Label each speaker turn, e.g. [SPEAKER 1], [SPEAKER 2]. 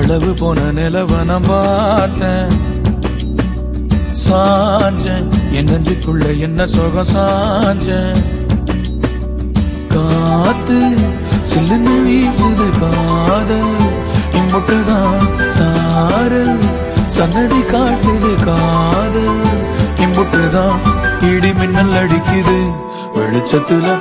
[SPEAKER 1] களவு போன நிலவ நான் பார்த்தேன். சாஞ்சேன் என் நெஞ்சுக்குள்ள என்ன சுகம் சாஞ்சேன். காத்து சில்லுன்னு வீசுது காதல் இம்புட்டுதான் சாரல் சன்னதி காட்டுது காதல் இம்புட்டுதான் இடி மின்னல் அடிக்குது வெளிச்சத்துல